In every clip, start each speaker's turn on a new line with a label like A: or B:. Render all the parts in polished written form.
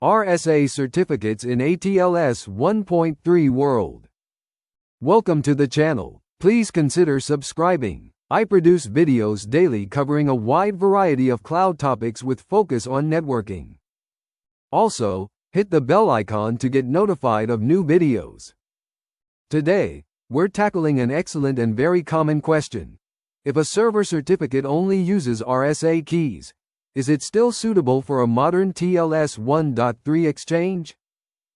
A: RSA certificates in a TLS 1.3 world. Welcome to the channel. Please consider subscribing. I produce videos daily covering a wide variety of cloud topics with focus on networking. Also, hit the bell icon to get notified of new videos. Today, we're tackling an excellent and very common question. If a server certificate only uses RSA keys, is it still suitable for a modern TLS 1.3 exchange?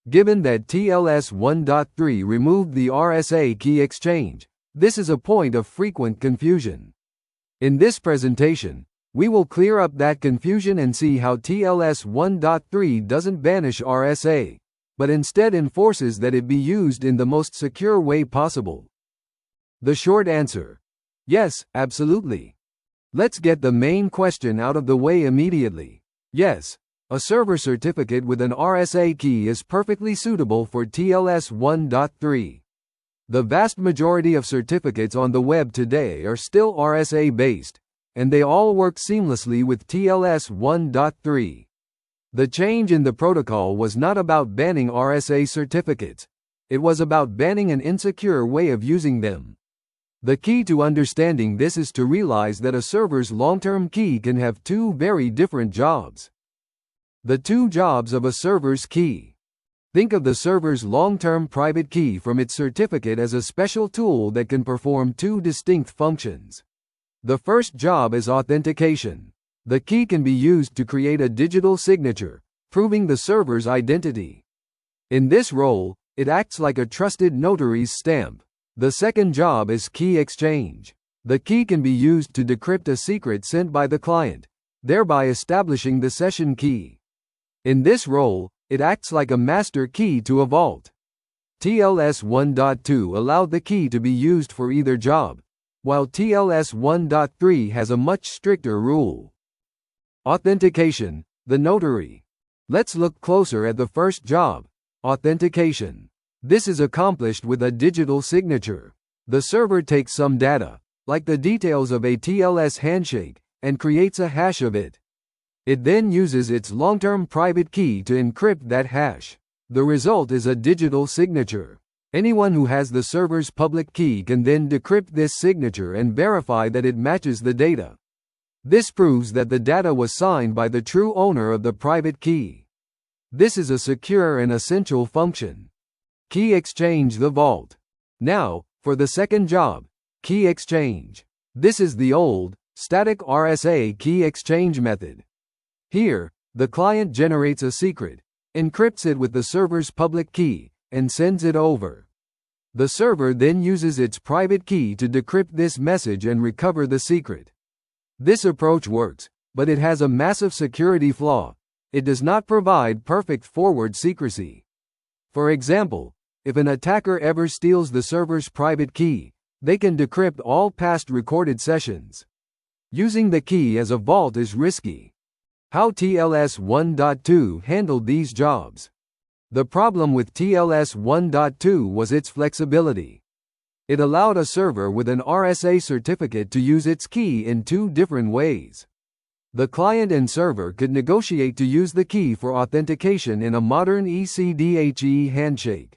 A: Given that TLS 1.3 removed the RSA key exchange, this is a point of frequent confusion. In this presentation, we will clear up that confusion and see how TLS 1.3 doesn't banish RSA, but instead enforces that it be used in the most secure way possible. The short answer: yes, absolutely. Let's get the main question out of the way immediately. Yes, a server certificate with an RSA key is perfectly suitable for TLS 1.3. The vast majority of certificates on the web today are still RSA based, and they all work seamlessly with TLS 1.3. The change in the protocol was not about banning RSA certificates, it was about banning an insecure way of using them. The key to understanding this is to realize that a server's long-term key can have two very different jobs. The two jobs of a server's key. Think of the server's long-term private key from its certificate as a special tool that can perform two distinct functions. The first job is authentication. The key can be used to create a digital signature, proving the server's identity. In this role, it acts like a trusted notary's stamp. The second job is key exchange. The key can be used to decrypt a secret sent by the client, thereby establishing the session key. In this role, it acts like a master key to a vault. TLS 1.2 allowed the key to be used for either job, while TLS 1.3 has a much stricter rule. Authentication, the notary. Let's look closer at the first job, authentication. This is accomplished with a digital signature. The server takes some data, like the details of a TLS handshake, and creates a hash of it. It then uses its long-term private key to encrypt that hash. The result is a digital signature. Anyone who has the server's public key can then decrypt this signature and verify that it matches the data. This proves that the data was signed by the true owner of the private key. This is a secure and essential function. Key exchange, the vault. Now, for the second job, key exchange. This is the old, static RSA key exchange method. Here, the client generates a secret, encrypts it with the server's public key, and sends it over. The server then uses its private key to decrypt this message and recover the secret. This approach works, but it has a massive security flaw. It does not provide perfect forward secrecy. For example, if an attacker ever steals the server's private key, they can decrypt all past recorded sessions. Using the key as a vault is risky. How TLS 1.2 handled these jobs. The problem with TLS 1.2 was its flexibility. It allowed a server with an RSA certificate to use its key in two different ways. The client and server could negotiate to use the key for authentication in a modern ECDHE handshake.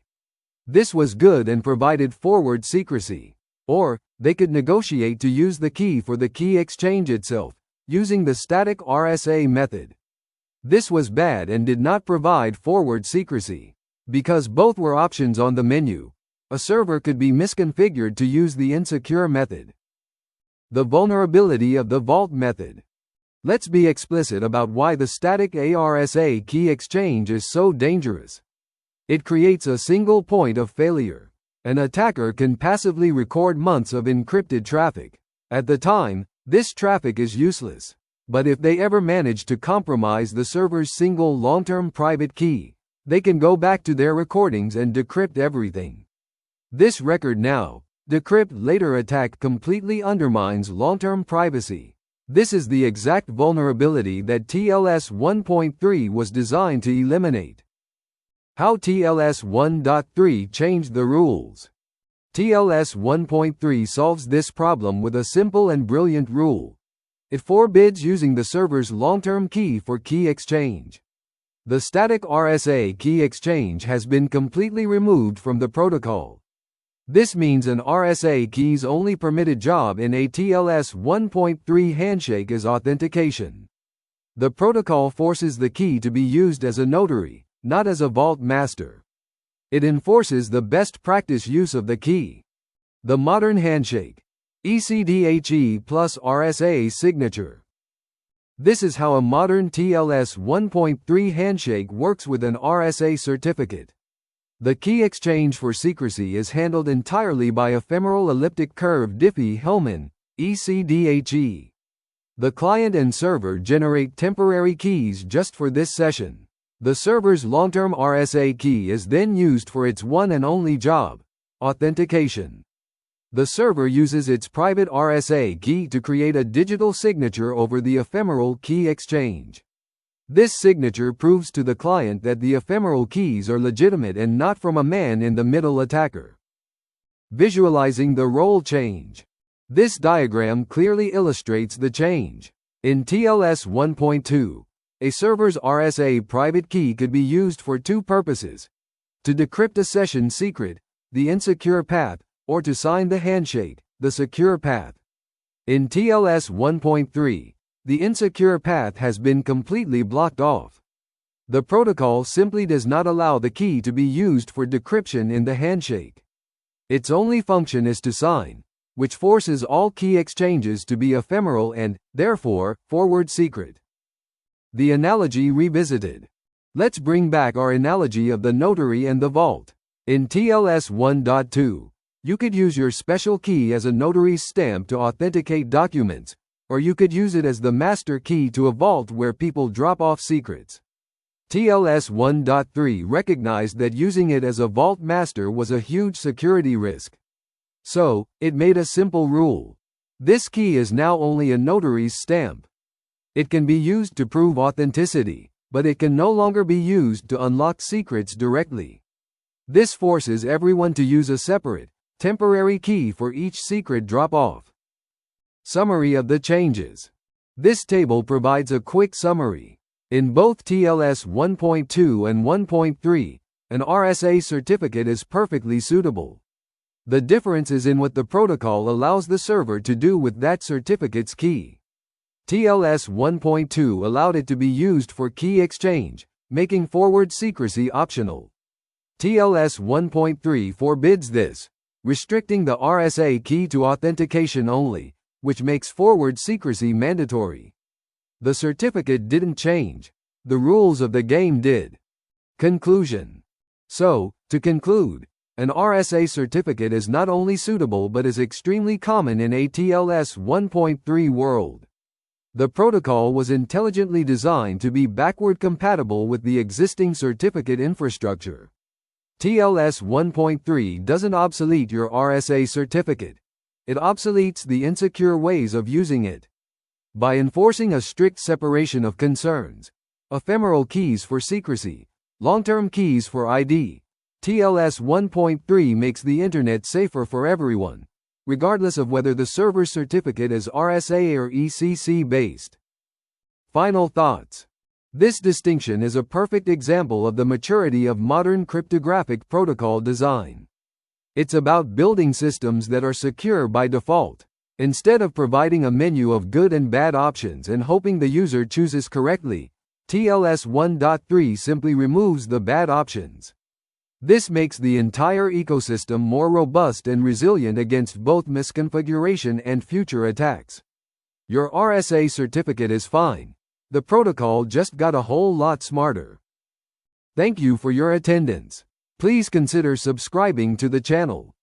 A: This was good and provided forward secrecy. Or, they could negotiate to use the key for the key exchange itself, using the static RSA method. This was bad and did not provide forward secrecy. Because both were options on the menu, a server could be misconfigured to use the insecure method. The vulnerability of the vault method. Let's be explicit about why the static RSA key exchange is so dangerous. It creates a single point of failure. An attacker can passively record months of encrypted traffic. At the time, this traffic is useless. But if they ever manage to compromise the server's single long-term private key, they can go back to their recordings and decrypt everything. This record now, decrypt later attack completely undermines long-term privacy. This is the exact vulnerability that TLS 1.3 was designed to eliminate. How TLS 1.3 changed the rules. TLS 1.3 solves this problem with a simple and brilliant rule. It forbids using the server's long-term key for key exchange. The Static RSA Key Exchange has been completely removed from the protocol. This means an RSA key's only permitted job in a TLS 1.3 handshake is authentication. The protocol forces the key to be used as a notary, not as a vault master. It enforces the best practice use of the key. The modern handshake. ECDHE plus RSA signature. This is how a modern TLS 1.3 handshake works with an RSA certificate. The key exchange for secrecy is handled entirely by ephemeral elliptic curve Diffie-Hellman, ECDHE. The client and server generate temporary keys just for this session. The server's long-term RSA key is then used for its one and only job, authentication. The server uses its private RSA key to create a digital signature over the ephemeral key exchange. This signature proves to the client that the ephemeral keys are legitimate and not from a man-in-the-middle attacker. Visualizing the role change. This diagram clearly illustrates the change. In TLS 1.2, a server's RSA private key could be used for two purposes: to decrypt a session secret, the insecure path, or to sign the handshake, the secure path. In TLS 1.3, the insecure path has been completely blocked off. The protocol simply does not allow the key to be used for decryption in the handshake. Its only function is to sign, which forces all key exchanges to be ephemeral and, therefore, forward secret. The analogy revisited. Let's bring back our analogy of the notary and the vault. In TLS 1.2, you could use your special key as a notary's stamp to authenticate documents, or you could use it as the master key to a vault where people drop off secrets. TLS 1.3 recognized that using it as a vault master was a huge security risk. So, it made a simple rule. This key is now only a notary's stamp. It can be used to prove authenticity, but it can no longer be used to unlock secrets directly. This forces everyone to use a separate, temporary key for each secret drop-off. Summary of the changes. This table provides a quick summary. In both TLS 1.2 and 1.3, an RSA certificate is perfectly suitable. The difference is in what the protocol allows the server to do with that certificate's key. TLS 1.2 allowed it to be used for key exchange, making forward secrecy optional. TLS 1.3 forbids this, restricting the RSA key to authentication only, which makes forward secrecy mandatory. The certificate didn't change. The rules of the game did. Conclusion. So, to conclude, an RSA certificate is not only suitable but is extremely common in a TLS 1.3 world. The protocol was intelligently designed to be backward compatible with the existing certificate infrastructure. TLS 1.3 doesn't obsolete your RSA certificate. It obsoletes the insecure ways of using it. By enforcing a strict separation of concerns, ephemeral keys for secrecy, long-term keys for ID, TLS 1.3 makes the internet safer for everyone, regardless of whether the server's certificate is RSA or ECC based. Final thoughts. This distinction is a perfect example of the maturity of modern cryptographic protocol design. It's about building systems that are secure by default, instead of providing a menu of good and bad options and hoping the user chooses correctly. TLS 1.3 simply removes the bad options. This makes the entire ecosystem more robust and resilient against both misconfiguration and future attacks. Your RSA certificate is fine. The protocol just got a whole lot smarter. Thank you for your attendance. Please consider subscribing to the channel.